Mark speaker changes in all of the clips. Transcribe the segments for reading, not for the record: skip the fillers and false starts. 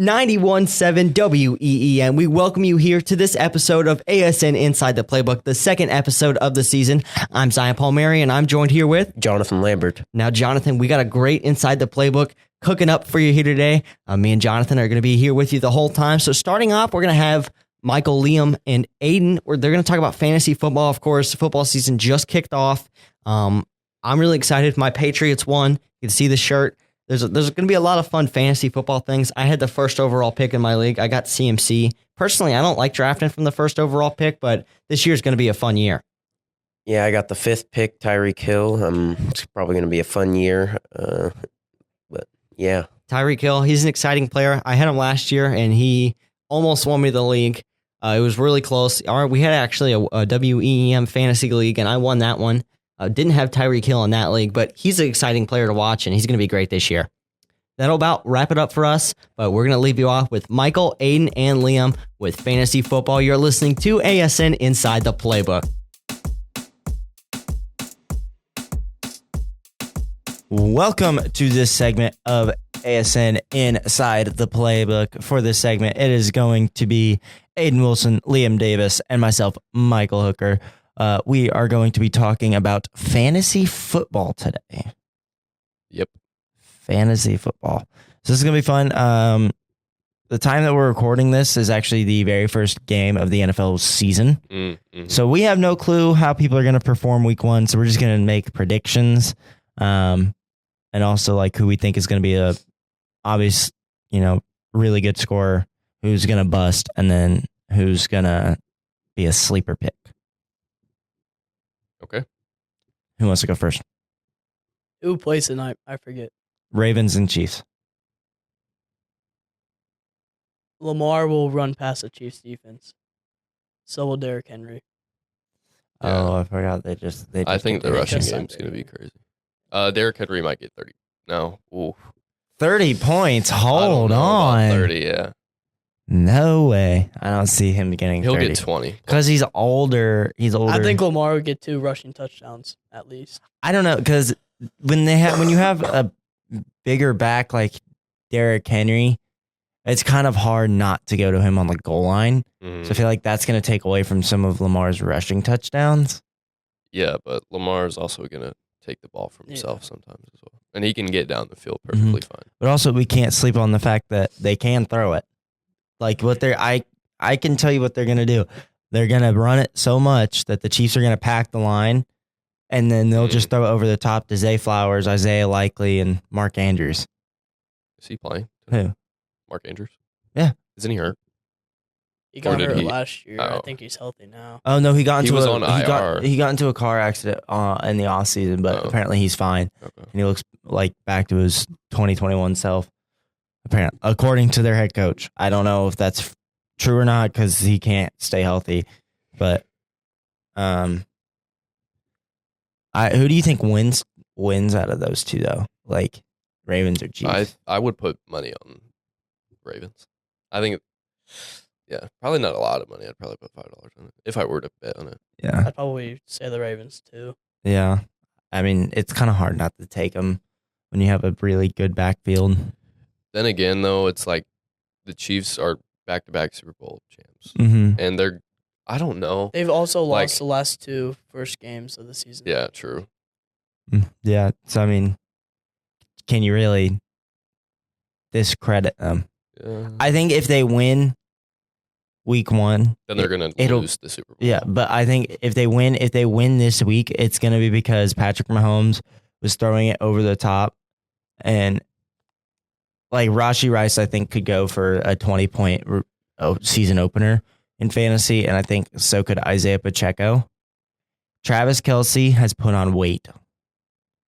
Speaker 1: 91.7 WEEN. We welcome you here to this episode of ASN Inside the Playbook, the second episode of the season. I'm Zion Palmieri, and I'm joined here with
Speaker 2: Jonathan Lambert.
Speaker 1: Now, Jonathan, we got a great Inside the Playbook cooking up for you here today. Me and Jonathan are going to be here with you the whole time. So starting off, we're going to have Michael, Liam, and Aiden. They're going to talk about fantasy football. Of course, football season just kicked off. I'm really excited. My Patriots won. You can see the shirt. There's going to be a lot of fun fantasy football things. I had the first overall pick in my league. I got CMC. Personally, I don't like drafting from the first overall pick, but this year is going to be a fun year.
Speaker 2: Yeah, I got the fifth pick, Tyreek Hill. It's probably going to be a fun year. But yeah.
Speaker 1: Tyreek Hill, he's an exciting player. I had him last year, and he almost won me the league. It was really close. We had actually a WEEM fantasy league, and I won that one. Didn't have Tyreek Hill in that league, but he's an exciting player to watch, and he's going to be great this year. That'll about wrap it up for us, but we're going to leave you off with Michael, Aiden, and Liam with fantasy football. You're listening to ASN Inside the Playbook. Welcome to this segment of ASN Inside the Playbook. For this segment, it is going to be Aiden Wilson, Liam Davis, and myself, Michael Hooker. We are going to be talking about fantasy football today.
Speaker 3: Yep.
Speaker 1: Fantasy football. So this is going to be fun. The time that we're recording this is actually the very first game of the NFL season. Mm-hmm. So we have no clue how people are going to perform week one. So we're just going to make predictions. And also like who we think is going to be a obvious, really good scorer, who's going to bust, and then who's going to be a sleeper pick.
Speaker 3: Okay.
Speaker 1: Who wants to go first?
Speaker 4: Who plays tonight? I forget.
Speaker 1: Ravens and Chiefs.
Speaker 4: Lamar will run past the Chiefs defense. So will Derrick Henry.
Speaker 1: Oh, I forgot. They just
Speaker 3: I think the rushing
Speaker 4: just
Speaker 3: game's going to be crazy. Derrick Henry might get 30. No. Ooh.
Speaker 1: 30 points.
Speaker 3: I
Speaker 1: Hold
Speaker 3: don't know
Speaker 1: on.
Speaker 3: about 30, yeah.
Speaker 1: No way. I don't see him getting
Speaker 3: He'll
Speaker 1: 30.
Speaker 3: get 20.
Speaker 1: Because he's older. He's older.
Speaker 4: I think Lamar will get 2 rushing touchdowns at least.
Speaker 1: I don't know, because when you have a bigger back like Derrick Henry, it's kind of hard not to go to him on the goal line. So I feel like that's going to take away from some of Lamar's rushing touchdowns.
Speaker 3: Yeah, but Lamar's also going to take the ball from himself sometimes as well. And he can get down the field perfectly fine.
Speaker 1: But also, we can't sleep on the fact that they can throw it. Like I can tell you what they're going to do. They're going to run it so much that the Chiefs are going to pack the line, and then they'll just throw it over the top to Zay Flowers, Isaiah Likely, and Mark Andrews.
Speaker 3: Is he playing?
Speaker 1: Who?
Speaker 3: Mark Andrews?
Speaker 1: Yeah.
Speaker 3: Isn't he hurt?
Speaker 4: He got hurt
Speaker 3: he-
Speaker 4: last year. I
Speaker 3: Oh.
Speaker 4: think he's healthy now.
Speaker 1: Oh no, he
Speaker 3: was on IR.
Speaker 1: He got into a car accident in the off season, but apparently he's fine,
Speaker 3: Okay.
Speaker 1: and he looks like back to his 2021 self. Apparently, according to their head coach, I don't know if that's true or not because he can't stay healthy. But, who do you think wins out of those two though? Like Ravens or Chiefs?
Speaker 3: I would put money on Ravens. I think, probably not a lot of money. I'd probably put $5 on it if I were to bet on it.
Speaker 1: Yeah,
Speaker 4: I'd probably say the Ravens too.
Speaker 1: yeah. I mean, it's kind of hard not to take them when you have a really good backfield.
Speaker 3: Then again, though, it's like the Chiefs are back-to-back Super Bowl champs.
Speaker 1: Mm-hmm.
Speaker 3: And I don't know.
Speaker 4: They've also lost the last 2 first games of the season.
Speaker 3: Yeah, true.
Speaker 1: Yeah. So I mean, can you really discredit them?
Speaker 3: Yeah.
Speaker 1: I think if they win week one,
Speaker 3: Then they're going to lose the Super Bowl.
Speaker 1: yeah. But I think if they win this week, it's going to be because Patrick Mahomes was throwing it over the top, and like Rashee Rice, I think could go for a 20-point season opener in fantasy, and I think so could Isaiah Pacheco. Travis Kelce has put on weight.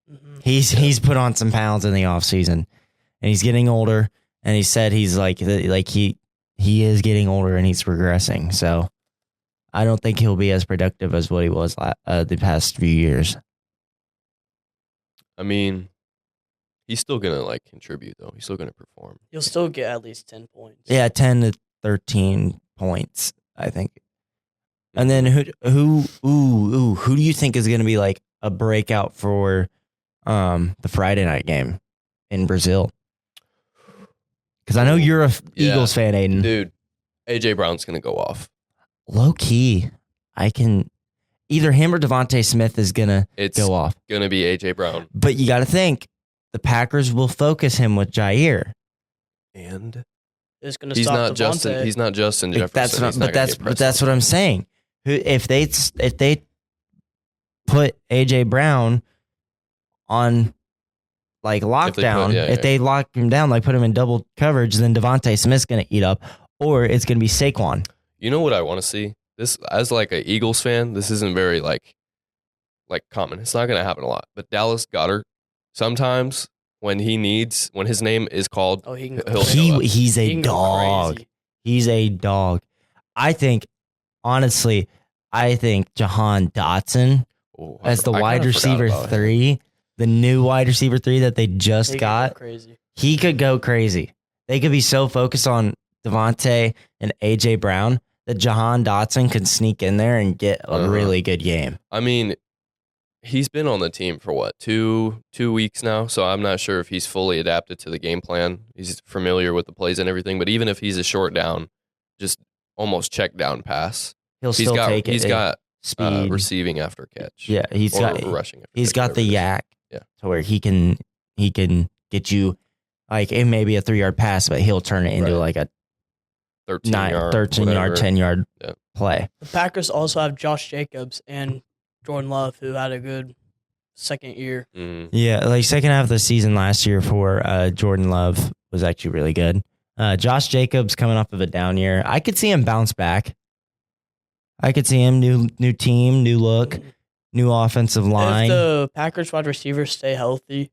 Speaker 4: Mm-hmm.
Speaker 1: He's put on some pounds in the offseason, and he's getting older. And he said he's like he is getting older and he's regressing. So I don't think he'll be as productive as what he was the past few years.
Speaker 3: I mean, he's still going to contribute, though. He's still going to perform.
Speaker 4: You'll still get at least 10 points.
Speaker 1: Yeah, 10 to 13 points, I think. And then who do you think is going to be like a breakout for the Friday night game in Brazil? Because I know you're a
Speaker 3: Yeah.
Speaker 1: Eagles fan, Aiden.
Speaker 3: Dude, AJ Brown's gonna go off.
Speaker 1: Low key, I can either him or Devontae Smith is gonna
Speaker 3: It's
Speaker 1: go off.
Speaker 3: gonna be AJ Brown.
Speaker 1: But you got to think the Packers will focus him with Jair.
Speaker 3: And
Speaker 4: It's going to
Speaker 3: he's
Speaker 4: stop
Speaker 3: not
Speaker 4: Devontae.
Speaker 3: Justin. He's not Justin Jefferson.
Speaker 1: That's
Speaker 3: He's not gonna get
Speaker 1: but that's
Speaker 3: pressed
Speaker 1: what I'm saying. If they put AJ Brown on like lockdown, if they lock him down, like put him in double coverage, then Devontae Smith's gonna eat up, or it's gonna be Saquon.
Speaker 3: You know what I want to see? This as like an Eagles fan, this isn't very like common. It's not gonna happen a lot. But Dallas Goedert, sometimes when his name is called,
Speaker 4: Oh, he can go
Speaker 3: He'll
Speaker 4: crazy.
Speaker 3: show up.
Speaker 1: He's
Speaker 4: He
Speaker 1: a
Speaker 4: can go
Speaker 1: dog.
Speaker 4: crazy.
Speaker 1: He's a dog. I think, honestly, Jahan Dotson
Speaker 3: oh,
Speaker 1: as the
Speaker 3: I
Speaker 1: wide
Speaker 3: kinda forgot
Speaker 1: receiver
Speaker 3: about him.
Speaker 1: 3, the new wide receiver 3 that they just
Speaker 4: He can
Speaker 1: got.
Speaker 4: go crazy.
Speaker 1: He could go crazy. They could be so focused on Devontae and AJ Brown that Jahan Dotson could sneak in there and get a really good game.
Speaker 3: I mean, he's been on the team for what, two weeks now, so I'm not sure if he's fully adapted to the game plan. He's familiar with the plays and everything, but even if he's a short down, just almost check down pass,
Speaker 1: He'll still take it.
Speaker 3: He's got
Speaker 1: speed.
Speaker 3: receiving after catch.
Speaker 1: Yeah, he's
Speaker 3: or
Speaker 1: got
Speaker 3: rushing. After
Speaker 1: he's
Speaker 3: catch,
Speaker 1: got the
Speaker 3: whatever it is.
Speaker 1: yak.
Speaker 3: Yeah.
Speaker 1: To where he can get you like it may be a 3-yard pass, but he'll turn it into
Speaker 3: Right.
Speaker 1: like a
Speaker 3: 13 yard,
Speaker 1: 13-yard, 10-yard
Speaker 3: Yeah.
Speaker 1: play.
Speaker 4: The Packers also have Josh Jacobs and Jordan Love, who had a good second year.
Speaker 3: Mhm.
Speaker 1: Yeah, like second half of the season last year for Jordan Love was actually really good. Josh Jacobs coming off of a down year. I could see him bounce back. I could see him new team, new look, new offensive line.
Speaker 4: If the Packers wide receivers stay healthy,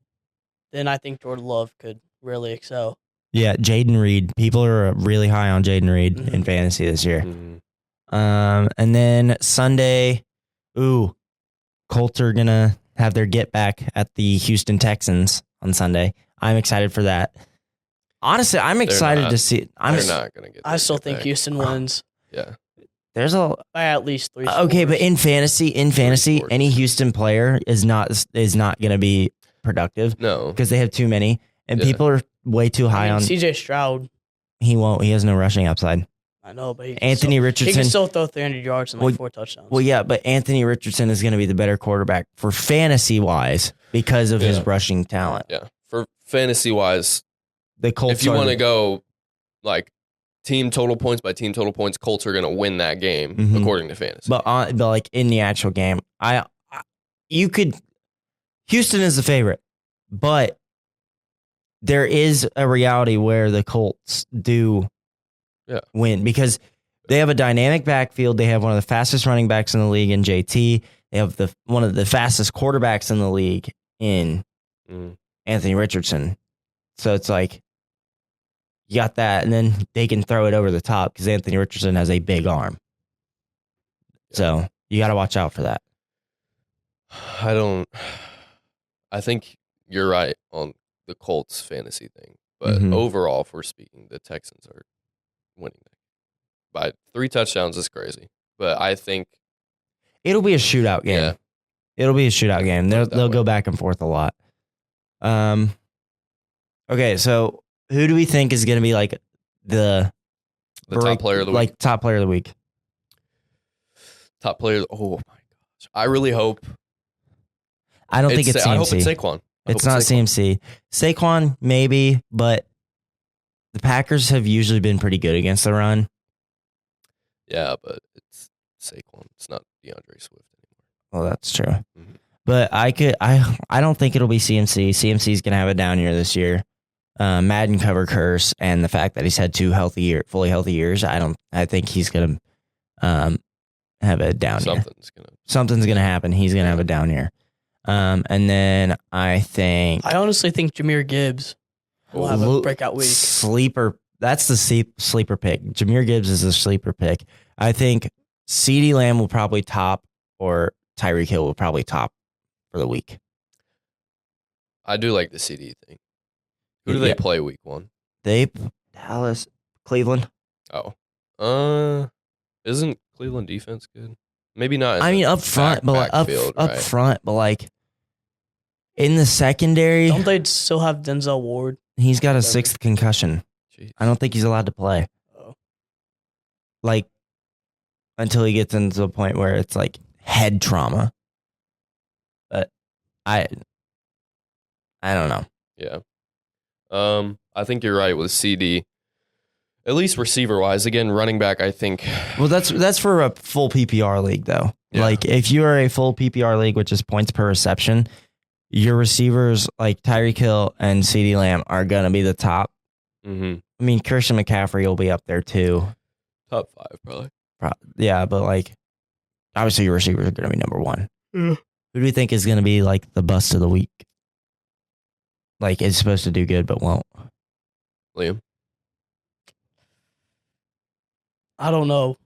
Speaker 4: then I think Jordan Love could really excel.
Speaker 1: Yeah, Jaden Reed. People are really high on Jaden Reed in
Speaker 4: Mhm.
Speaker 1: fantasy this year.
Speaker 3: Mhm.
Speaker 1: And then Sunday, Colts are gonna have their get back at the Houston Texans on Sunday. I'm excited for that. Honestly, I'm excited
Speaker 3: not.
Speaker 1: to see.
Speaker 3: They're not gonna get.
Speaker 4: I
Speaker 3: their
Speaker 4: still
Speaker 3: get
Speaker 4: think
Speaker 3: back.
Speaker 4: Houston wins
Speaker 3: Yeah.
Speaker 1: There's a
Speaker 4: by at least 3
Speaker 1: okay,
Speaker 4: scores.
Speaker 1: but in fantasy,
Speaker 3: scores.
Speaker 1: any Houston player is not gonna be productive
Speaker 3: No.
Speaker 1: because they have too many, and
Speaker 3: Yeah.
Speaker 1: people are way too high on.
Speaker 4: CJ Stroud.
Speaker 1: He won't. He has no rushing upside.
Speaker 4: I know, but
Speaker 1: Anthony
Speaker 4: he
Speaker 1: Richardson.
Speaker 4: can still throw 300 yards and like 4 touchdowns.
Speaker 1: Well, yeah, but Anthony Richardson is going to be the better quarterback for fantasy wise because of his
Speaker 3: Yeah.
Speaker 1: rushing talent.
Speaker 3: Yeah. For fantasy wise,
Speaker 1: The Colts.
Speaker 3: if you
Speaker 1: are
Speaker 3: want to
Speaker 1: the-
Speaker 3: go like team total points by team total points, Colts are going to win that game
Speaker 1: Mhm.
Speaker 3: according to fantasy.
Speaker 1: but like in the actual game, you could. Houston is the favorite, but there is a reality where the Colts do win because they have a dynamic backfield. They have one of the fastest running backs in the league in JT. They have one of the fastest quarterbacks in the league in
Speaker 3: Mhm.
Speaker 1: Anthony Richardson. So it's like you got that, and then they can throw it over the top because Anthony Richardson has a big arm. So you got to watch out for that.
Speaker 3: I think you're right on the Colts fantasy thing, but
Speaker 1: Mhm.
Speaker 3: overall, if we're speaking, the Texans are winning by 3 touchdowns. Is crazy, but I think
Speaker 1: It'll be a shootout game.
Speaker 3: Yeah.
Speaker 1: It'll be a shootout game.
Speaker 3: Put it that
Speaker 1: They'll
Speaker 3: way.
Speaker 1: go back and forth a lot. Okay, so who do we think is going to be like the
Speaker 3: top player of the week.
Speaker 1: Like top player of the week.
Speaker 3: Top player. Oh my gosh! I really hope.
Speaker 1: I don't think it's CMC.
Speaker 3: I hope it's Saquon.
Speaker 1: It's not CMC. Saquon, maybe, but the Packers have usually been pretty good against the run.
Speaker 3: Yeah, but it's Saquon. It's not DeAndre Swift anymore.
Speaker 1: Well, that's true.
Speaker 3: Mhm.
Speaker 1: But I don't think it'll be CMC. CMC's going to have a down year this year. Madden cover curse and the fact that he's had 2 fully healthy years. I think he's going to have a down year. Something's going to happen. He's going to have a down year. And then I
Speaker 4: honestly think Jahmyr Gibbs will have a breakout week.
Speaker 1: Sleeper. That's the sleeper pick. Jahmyr Gibbs is a sleeper pick. I think CeeDee Lamb will probably top, or Tyreek Hill will probably top for the week.
Speaker 3: I do like the CD thing. Who do
Speaker 1: Yeah.
Speaker 3: they play week 1?
Speaker 1: Dallas, Cleveland.
Speaker 3: Oh, isn't Cleveland defense good? Maybe not.
Speaker 1: I mean, up front, but up front, but like in the secondary,
Speaker 4: Don't they still have Denzel Ward?
Speaker 1: he's got a 6th concussion.
Speaker 3: Jeez.
Speaker 1: I don't think he's allowed to play.
Speaker 4: Oh.
Speaker 1: Like, until he gets into the point where it's like head trauma. But I don't know.
Speaker 3: Yeah. I think you're right with CD. At least receiver wise. Again, running back, I think.
Speaker 1: Well, that's for a full PPR league, though.
Speaker 3: Yeah.
Speaker 1: Like, if you are a full PPR league, which is points per reception, your receivers like Tyreek Hill and CeeDee Lamb are going to be the top.
Speaker 3: Mm-hmm.
Speaker 1: I mean, Christian McCaffrey will be up there, too.
Speaker 3: Top 5, probably.
Speaker 1: Yeah, but, like, obviously your receivers are going to be number one.
Speaker 4: Yeah.
Speaker 1: Who do you think is going to be, like, the bust of the week? Like, is supposed to do good, but won't.
Speaker 3: Liam?
Speaker 4: I don't know.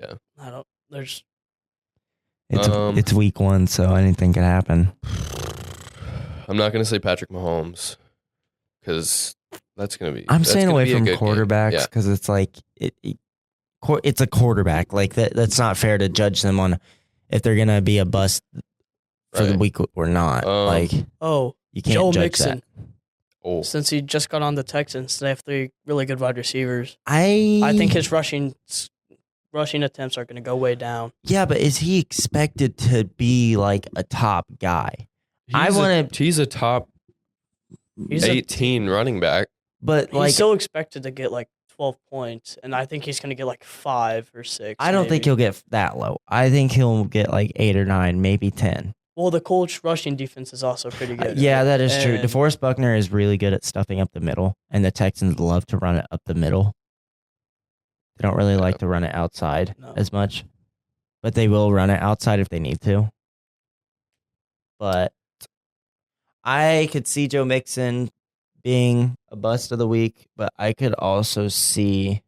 Speaker 3: Yeah.
Speaker 4: I don't. There's.
Speaker 1: It's week 1, so anything could happen.
Speaker 3: I'm not going to say Patrick Mahomes because that's going to be.
Speaker 1: I'm
Speaker 3: that's
Speaker 1: staying
Speaker 3: gonna
Speaker 1: away
Speaker 3: be a
Speaker 1: from
Speaker 3: good game.
Speaker 1: quarterbacks
Speaker 3: Yeah.
Speaker 1: because it's like it's a quarterback. Like that's not fair to judge them on if they're gonna be a bust for the
Speaker 3: Right.
Speaker 1: week or not. Like
Speaker 4: Oh,
Speaker 1: you can't
Speaker 4: Joe
Speaker 1: judge
Speaker 4: Mixon.
Speaker 1: that.
Speaker 3: Oh,
Speaker 4: Since he just got on the Texans, they have 3 really good wide receivers.
Speaker 1: I
Speaker 4: I think his rushing attempts are going to go way down.
Speaker 1: yeah, but is he expected to be like a top guy?
Speaker 3: he's a top
Speaker 4: He's
Speaker 3: 18 running back.
Speaker 1: But
Speaker 4: He's
Speaker 1: like
Speaker 4: still expected to get like 12 points, and I think he's going to get like 5 or 6.
Speaker 1: I don't think
Speaker 4: maybe.
Speaker 1: he'll get that low. I think he'll get like 8 or 9, maybe 10.
Speaker 4: Well, the Colts rushing defense is also pretty good.
Speaker 1: Yeah, that is true.
Speaker 4: And-
Speaker 1: DeForest Buckner is really good at stuffing up the middle, and the Texans love to run it up the middle. They don't really like to run it outside
Speaker 4: No.
Speaker 1: as much, but they will run it outside if they need to. But I could see Joe Mixon being a bust of the week, but I could also see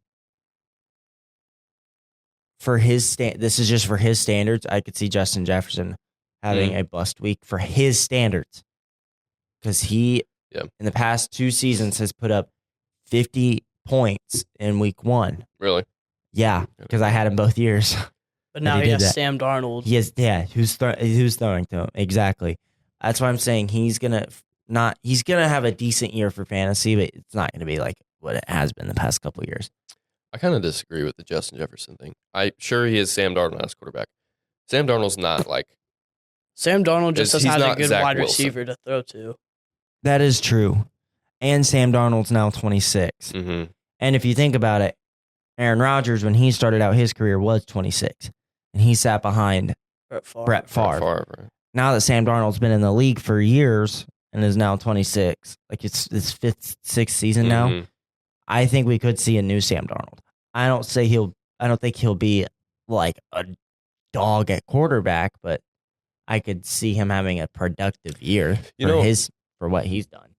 Speaker 1: for his this is just for his standards, I could see Justin Jefferson having a bust week for his standards. Because he, in the past 2 seasons, has put up 50 points in week 1.
Speaker 3: Really?
Speaker 1: Yeah, because I had him both years.
Speaker 4: But now
Speaker 1: he
Speaker 4: he
Speaker 1: did
Speaker 4: has
Speaker 1: that.
Speaker 4: Sam Darnold.
Speaker 1: He has, who's throwing to him? Exactly. That's why I'm saying he's gonna have a decent year for fantasy, but it's not gonna be like what it has been the past couple of years.
Speaker 3: I kind of disagree with the Justin Jefferson thing. Sure he is Sam Darnold as quarterback. Sam Darnold's not like
Speaker 4: Sam Darnold just
Speaker 3: He's
Speaker 4: doesn't have a
Speaker 3: not
Speaker 4: good
Speaker 3: Zach
Speaker 4: wide
Speaker 3: Wilson.
Speaker 4: receiver to throw to.
Speaker 1: That is true. And Sam Darnold's now 26.
Speaker 3: mhm.
Speaker 1: And if you think about it, Aaron Rodgers, when he started out his career, was 26. And he sat behind Brett Favre.
Speaker 3: Favre.
Speaker 1: Now that Sam Darnold's been in the league for years and is now 26, like it's his 5th, 6th season now,
Speaker 3: Mhm.
Speaker 1: I think we could see a new Sam Darnold. I don't think he'll be like a dog at quarterback, but I could see him having a productive year for what he's done.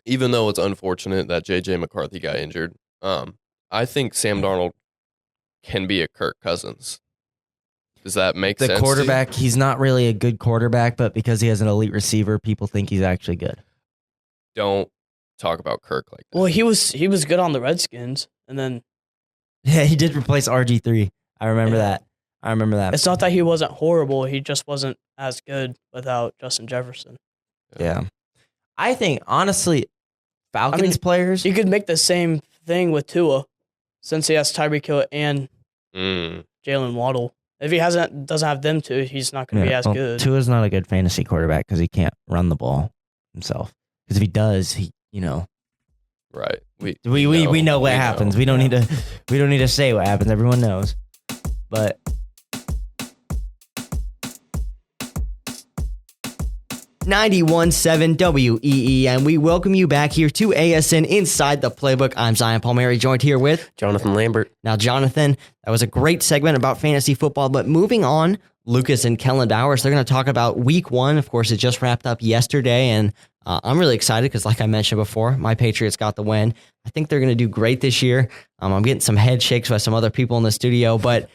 Speaker 3: Even though it's unfortunate that JJ McCarthy got injured, I think Sam Darnold can be a Kirk Cousins. Does that make sense?
Speaker 1: The
Speaker 3: to you?
Speaker 1: quarterback, he's not really a good quarterback, but because he has an elite receiver, people think he's actually good.
Speaker 3: Don't talk about Kirk like that.
Speaker 4: Well, he was good on the Redskins, and then
Speaker 1: Yeah, he did replace RG3. I remember
Speaker 4: Yeah.
Speaker 1: that.
Speaker 4: it's not that he wasn't horrible. He just wasn't as good without Justin Jefferson.
Speaker 1: Yeah. I think, honestly, Falcons players,
Speaker 4: You could make the same thing with Tua, since he has Tyreek Hill and Jalen Waddle. If he doesn't have them two, he's not going to be as good.
Speaker 1: Tua's not a good fantasy quarterback because he can't run the ball himself. Because if he does,
Speaker 3: Right.
Speaker 1: we know what happens. We don't need to say what happens. Everyone knows. But 91.7 WEE, and we welcome you back here to ASN Inside the Playbook. I'm Zion Palmieri, joined here with
Speaker 2: Jonathan Lambert.
Speaker 1: Now, Jonathan, that was a great segment about fantasy football, but moving on, Lucas and Kellen Bowers, they're going to talk about week 1. Of course, it just wrapped up yesterday, and I'm really excited because, like I mentioned before, my Patriots got the win. I think they're going to do great this year. I'm getting some head shakes by some other people in the studio, but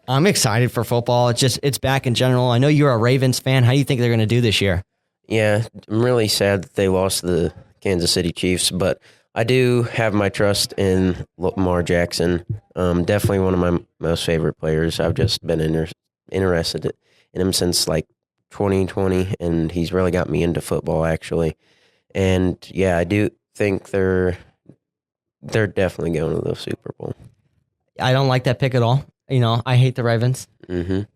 Speaker 1: I'm excited for football. It's back in general. I know you're a Ravens fan. How do you think they're going to do this year?
Speaker 2: Yeah, I'm really sad that they lost to the Kansas City Chiefs, but I do have my trust in Lamar Jackson. Definitely one of my most favorite players. I've just been interested in him since like 2020, and he's really got me into football, actually. And yeah, I do think they're definitely going to the Super Bowl.
Speaker 1: I don't like that pick at all. I hate the Ravens,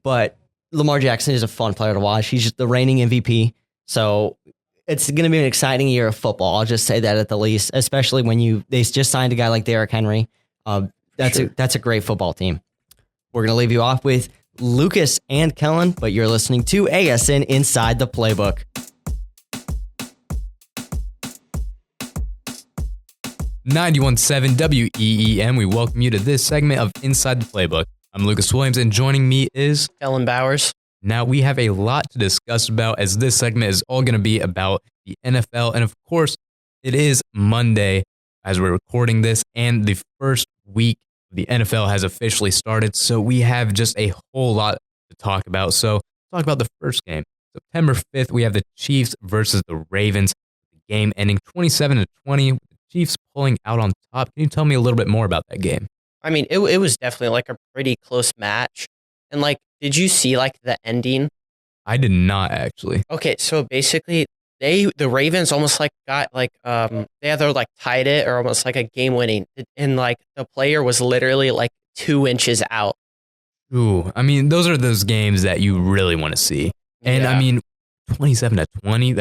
Speaker 1: but Lamar Jackson is a fun player to watch. He's just the reigning MVP. So it's going to be an exciting year of football. I'll just say that at the least, especially when they just signed a guy like Derrick Henry. That's a great football team. We're going to leave you off with Lucas and Kellen, but you're listening to ASN Inside the Playbook.
Speaker 5: .917 WEEM. We welcome you to this segment of Inside the Playbook. I'm Lucas Williams, and joining me is
Speaker 4: Ellen Bowers.
Speaker 5: Now, we have a lot to discuss about, as this segment is all going to be about the NFL. And of course, it is Monday as we're recording this, and the first week of the NFL has officially started. So we have just a whole lot to talk about. So talk about the first game. September 5th, we have the Chiefs versus the Ravens. The game ending 27-20, with the Chiefs pulling out on top. Can you tell me a little bit more about that game?
Speaker 6: I mean, it was definitely like a pretty close match. And like, did you see like the ending?
Speaker 5: I did not, actually.
Speaker 6: Okay, so basically the Ravens almost like got like they either like tied it or almost like a game winning, and like the player was literally like 2 inches out.
Speaker 5: Ooh, I mean, those are those games that you really want to see. And
Speaker 6: Yeah.
Speaker 5: I mean, 27-20,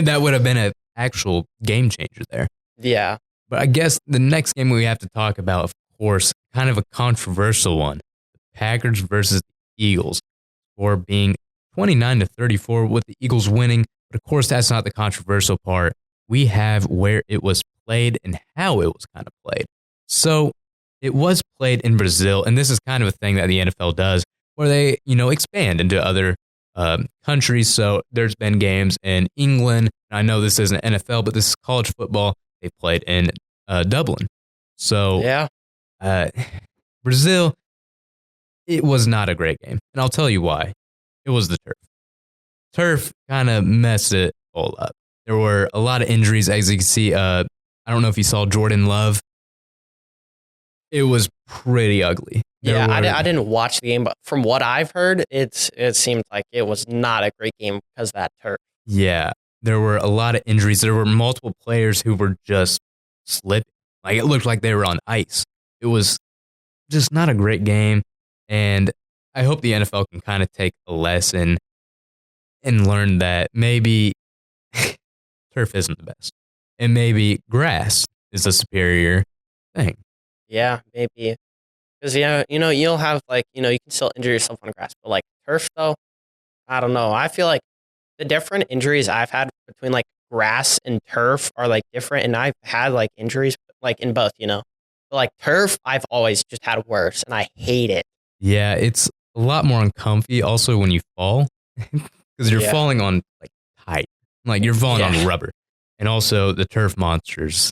Speaker 5: that would have been an actual game changer there.
Speaker 6: Yeah.
Speaker 5: But I guess the next game we have to talk about, of course, kind of a controversial one. The Packers versus the Eagles, score being 29-34 with the Eagles winning. But of course, that's not the controversial part. We have where it was played and how it was kind of played. So it was played in Brazil, and this is kind of a thing that the NFL does, where they, expand into other countries. So there's been games in England. I know this isn't NFL, but this is college football. They played in Dublin. So
Speaker 6: Yeah.
Speaker 5: Brazil, it was not a great game. And I'll tell you why. It was the turf. Turf kind of messed it all up. There were a lot of injuries, as you can see. I don't know if you saw Jordan Love. It was pretty ugly.
Speaker 6: Yeah, I didn't watch the game, but from what I've heard, it seemed like it was not a great game because of that turf.
Speaker 5: Yeah, there were a lot of injuries. There were multiple players who were just slipping. Like, it looked like they were on ice. It was just not a great game. And I hope the NFL can kind of take a lesson and learn that maybe turf isn't the best. And maybe grass is a superior thing.
Speaker 6: Yeah, maybe. Because, you'll have, like, you can still injure yourself on grass. But, like, turf, though, I don't know. I feel like the different injuries I've had between, like, grass and turf are, like, different. And I've had, like, injuries, like, in both, But, like, turf, I've always just had worse. And I hate it.
Speaker 5: Yeah, it's a lot more uncomfy also when you fall. Because you're falling on, like, tight. Like, you're falling on rubber. And also, the turf monsters,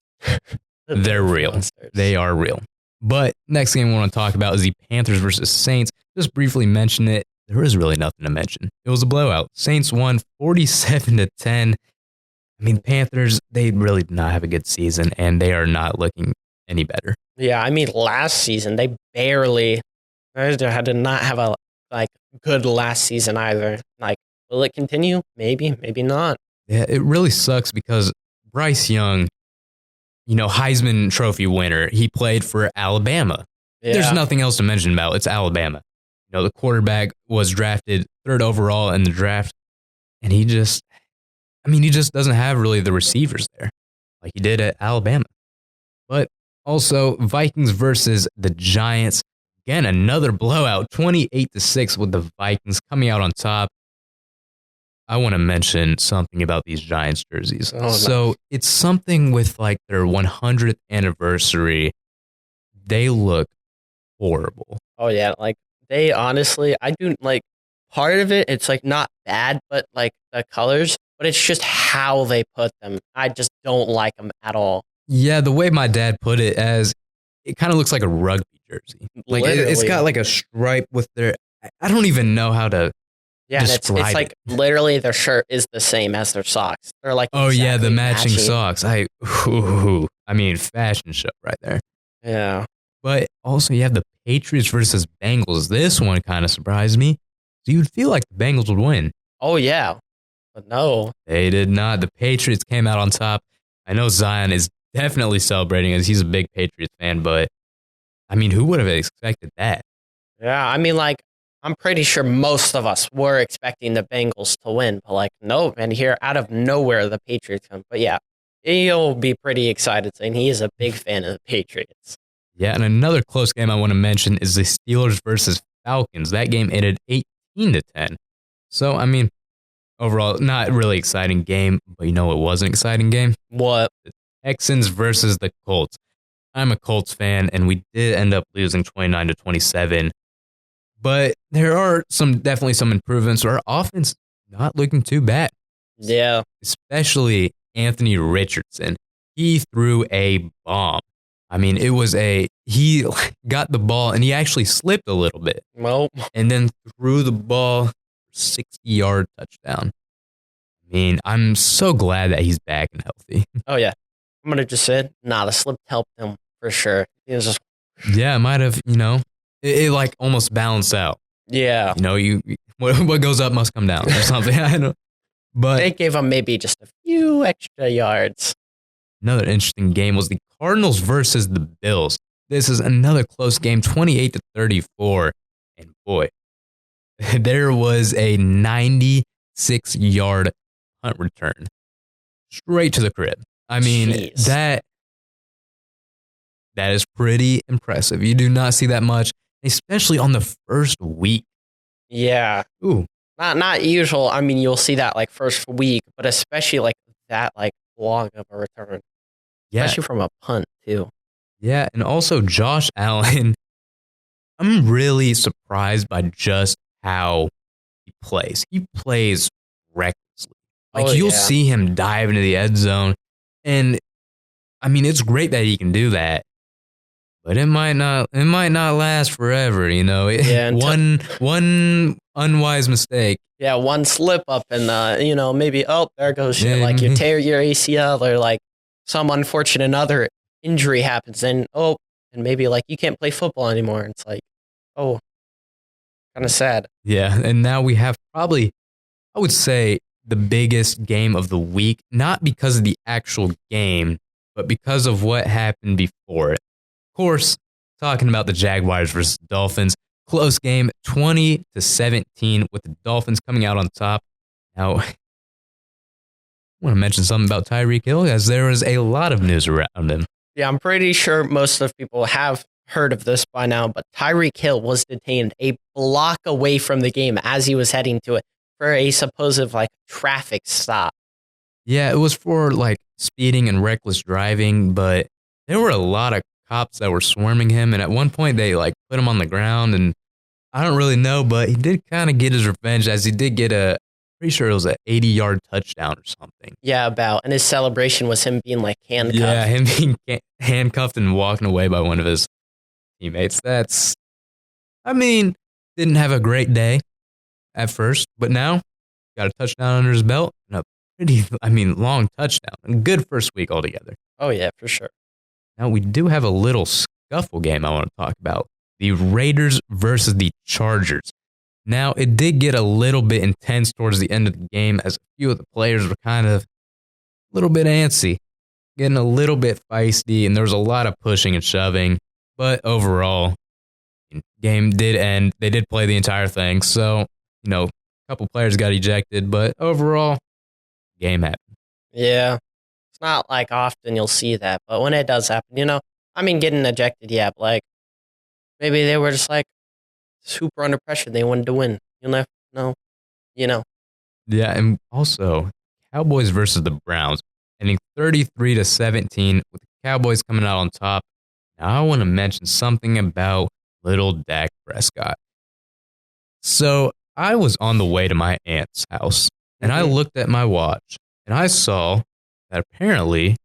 Speaker 5: they're real.
Speaker 6: Monsters.
Speaker 5: They are real. But next game we want to talk about is the Panthers versus Saints. Just briefly mention it. There is really nothing to mention. It was a blowout. Saints won 47-10. I mean, Panthers, they really did not have a good season, and they are not looking any better.
Speaker 6: Yeah, I mean, last season, they had to not have a, like, good last season either. Like, will it continue? Maybe, maybe not.
Speaker 5: Yeah, it really sucks because Bryce Young, Heisman Trophy winner, he played for Alabama.
Speaker 6: Yeah.
Speaker 5: There's nothing else to mention about. It's Alabama. The quarterback was drafted 3rd overall in the draft, and he just doesn't have really the receivers there like he did at Alabama. But also, Vikings versus the Giants. Again, another blowout, 28-6 with the Vikings coming out on top. I want to mention something about these Giants jerseys.
Speaker 6: Oh,
Speaker 5: So
Speaker 6: nice.
Speaker 5: it's something with like their 100th anniversary. They look horrible.
Speaker 6: Oh, yeah. Like, they honestly, I do, like, part of it, it's, like, not bad, but, like, the colors, but it's just how they put them. I just don't like them at all.
Speaker 5: Yeah, the way my dad put it, as it kind of looks like a rugby jersey. Like it's
Speaker 6: Literally.
Speaker 5: got like a stripe with their. I don't even know how to.
Speaker 6: Yeah, and it's
Speaker 5: describe
Speaker 6: like literally their shirt is the same as their socks. They're like,
Speaker 5: Oh yeah, the
Speaker 6: exactly
Speaker 5: matching socks. I mean, fashion show right there.
Speaker 6: Yeah.
Speaker 5: But also, you have the Patriots versus Bengals. This one kind of surprised me. So you'd feel like the Bengals would win.
Speaker 6: Oh, yeah. But no.
Speaker 5: They did not. The Patriots came out on top. I know Zion is definitely celebrating as he's a big Patriots fan, but I mean, who would have expected that?
Speaker 6: Yeah, I mean, like, I'm pretty sure most of us were expecting the Bengals to win, but like, no, and here out of nowhere, the Patriots come. But yeah, he'll be pretty excited saying he is a big fan of the Patriots.
Speaker 5: Yeah, and another close game I want to mention is the Steelers versus Falcons. That game ended 18-10. So, I mean, overall, not really exciting game, but you know it was an exciting game?
Speaker 6: What?
Speaker 5: The Texans versus the Colts. I'm a Colts fan, and we did end up losing 29-27. But there are definitely some improvements. Our offense not looking too bad.
Speaker 6: Yeah.
Speaker 5: Especially Anthony Richardson. He threw a bomb. I mean, he got the ball and he actually slipped a little bit.
Speaker 6: Well,
Speaker 5: And then threw the ball 60-yard touchdown. I mean, I'm so glad that he's back and healthy.
Speaker 6: oh yeah. I'm gonna just say, nah, the slip helped him for sure. He was just,
Speaker 5: Yeah, it might have, it like almost balanced out.
Speaker 6: yeah.
Speaker 5: What goes up must come down or something. I don't. But
Speaker 6: They gave him maybe just a few extra yards.
Speaker 5: another interesting game was the Cardinals versus the Bills. This is another close game, 28-34. And boy, there was a 96-yard punt return straight to the crib. I mean,
Speaker 6: Jeez.
Speaker 5: that is pretty impressive. You do not see that much, especially on the first week.
Speaker 6: Yeah.
Speaker 5: Ooh,
Speaker 6: Not usual. I mean, you'll see that like first week, but especially like that like long of a return.
Speaker 5: yeah.
Speaker 6: Especially from a punt too.
Speaker 5: Yeah, and also Josh Allen, I'm really surprised by just how he plays. He plays recklessly. Like
Speaker 6: Oh,
Speaker 5: you'll
Speaker 6: yeah.
Speaker 5: see him dive into the end zone, and I mean it's great that he can do that, but it might not last forever.
Speaker 6: Yeah, until-
Speaker 5: one unwise mistake.
Speaker 6: Yeah, one slip up and maybe there goes shit.
Speaker 5: Yeah.
Speaker 6: Like you tear your ACL or like some unfortunate other injury happens, and maybe like you can't play football anymore. It's like, kind of sad.
Speaker 5: Yeah, and now we have probably, I would say, the biggest game of the week, not because of the actual game, but because of what happened before it. Of course, talking about the Jaguars versus Dolphins. Close game, 20-17, with the Dolphins coming out on top. Now, I want to mention something about Tyreek Hill, as there was a lot of news around him.
Speaker 6: Yeah, I'm pretty sure most of people have heard of this by now, but Tyreek Hill was detained a block away from the game as he was heading to it for a supposed like traffic stop.
Speaker 5: Yeah, it was for like speeding and reckless driving, but there were a lot of cops that were swarming him, and at one point they like put him on the ground, and I don't really know, but he did kind of get his revenge as he did get pretty sure it was an 80-yard touchdown or something.
Speaker 6: Yeah, and his celebration was him being like handcuffed.
Speaker 5: Yeah, him being handcuffed and walking away by one of his teammates. Didn't have a great day at first, but now got a touchdown under his belt and a pretty, long touchdown. A good first week altogether.
Speaker 6: Oh yeah, for sure.
Speaker 5: Now we do have a little scuffle game I want to talk about. The Raiders versus the Chargers. Now, it did get a little bit intense towards the end of the game as a few of the players were kind of a little bit antsy, getting a little bit feisty, and there was a lot of pushing and shoving. But overall, the game did end. They did play the entire thing. So, a couple players got ejected, but overall, game happened.
Speaker 6: Yeah. It's not like often you'll see that, but when it does happen, getting ejected, yeah, but like maybe they were just like super under pressure. They wanted to win. No.
Speaker 5: Yeah, and also, Cowboys versus the Browns, ending 33-17 with the Cowboys coming out on top. Now, I want to mention something about little Dak Prescott. So, I was on the way to my aunt's house, and I looked at my watch, and I saw that apparently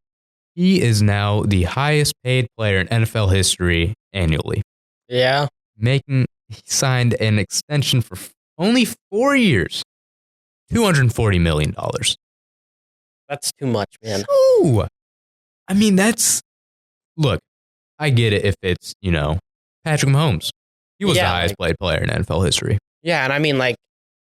Speaker 5: he is now the highest paid player in NFL history annually.
Speaker 6: Yeah.
Speaker 5: He signed an extension for only 4 years, $240 million.
Speaker 6: That's too much, man.
Speaker 5: Ooh. Look, I get it if it's, Patrick Mahomes. He was the highest paid player in NFL history.
Speaker 6: Yeah, and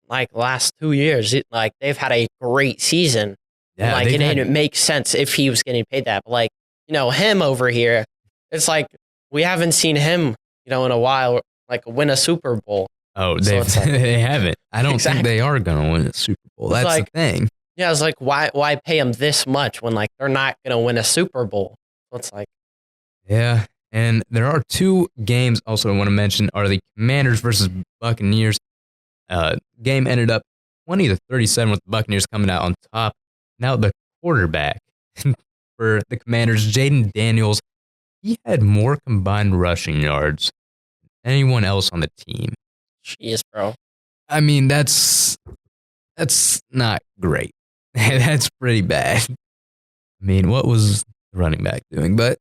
Speaker 6: like last 2 years, like they've had a great season.
Speaker 5: Yeah,
Speaker 6: Like it makes sense if he was getting paid that. But like, him over here, it's like we haven't seen him, in a while, like win a Super Bowl.
Speaker 5: Oh,
Speaker 6: So it's like-
Speaker 5: they haven't. I don't
Speaker 6: Exactly.
Speaker 5: think they are going to win a Super Bowl.
Speaker 6: It's
Speaker 5: That's
Speaker 6: like-
Speaker 5: the thing.
Speaker 6: Yeah, it's like why pay him this much when like they're not gonna win a Super Bowl? So it's like,
Speaker 5: Yeah, and there are two games also I want to mention are the Commanders versus Buccaneers. Game ended up 20-37 with the Buccaneers coming out on top. Now the quarterback for the Commanders, Jaden Daniels, he had more combined rushing yards than anyone else on the team.
Speaker 6: jeez, bro.
Speaker 5: I mean, that's not great. That's pretty bad. I mean, what was the running back doing? But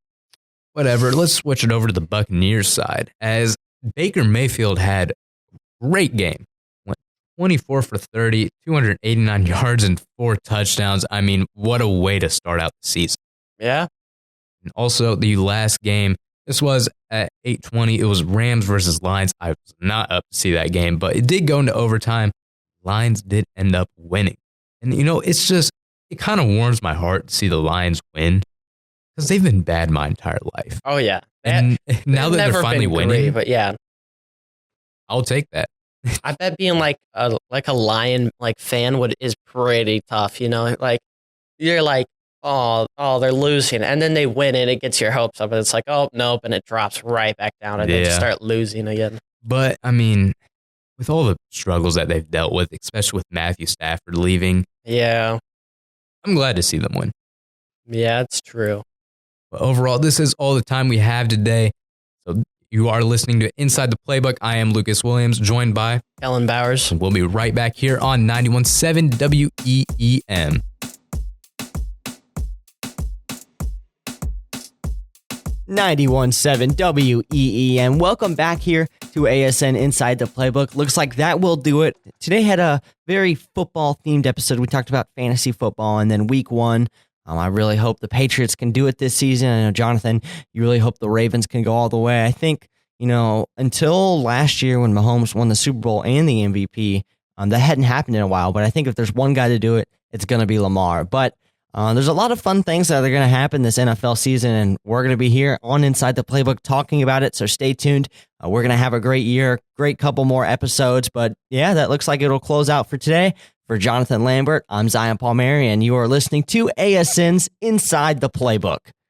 Speaker 5: whatever. Let's switch it over to the Buccaneers side. As Baker Mayfield had a great game. Went 24 for 30, 289 yards and 4 touchdowns. I mean, what a way to start out the season.
Speaker 6: Yeah,
Speaker 5: And also the last game, this was at 8:20. It was Rams versus Lions. I was not up to see that game, but it did go into overtime. Lions did end up winning. And, it's just, it kind of warms my heart to see the Lions win because they've been bad my entire life.
Speaker 6: oh yeah.
Speaker 5: And now that
Speaker 6: They've
Speaker 5: they're
Speaker 6: never
Speaker 5: finally
Speaker 6: been
Speaker 5: winning,
Speaker 6: great, but yeah,
Speaker 5: I'll take that.
Speaker 6: I bet being like a Lion like fan is pretty tough. Like you're like, oh, they're losing, and then they win, and it gets your hopes up, and it's like, oh nope, and it drops right back down, and they just
Speaker 5: Yeah.
Speaker 6: start losing again.
Speaker 5: But, I mean, with all the struggles that they've dealt with, especially with Matthew Stafford leaving,
Speaker 6: Yeah,
Speaker 5: I'm glad to see them win.
Speaker 6: yeah, it's true.
Speaker 5: But overall, this is all the time we have today. So you are listening to Inside the Playbook. I am Lucas Williams, joined by,
Speaker 6: Ellen Bowers.
Speaker 5: and we'll be right back here on 91.7 WEEM.
Speaker 1: 91.7 WEEM. Welcome back here to ASN Inside the Playbook. Looks like that will do it. Today had a very football-themed episode. We talked about fantasy football, and then week one, I really hope the Patriots can do it this season. I know, Jonathan, you really hope the Ravens can go all the way. I think, until last year when Mahomes won the Super Bowl and the MVP, that hadn't happened in a while. But I think if there's one guy to do it, it's going to be Lamar. But there's a lot of fun things that are going to happen this NFL season, and we're going to be here on Inside the Playbook talking about it, so stay tuned. We're going to have a great year, great couple more episodes, but yeah, that looks like it'll close out for today. For Jonathan Lambert, I'm Zion Palmieri, and you are listening to ASN's Inside the Playbook.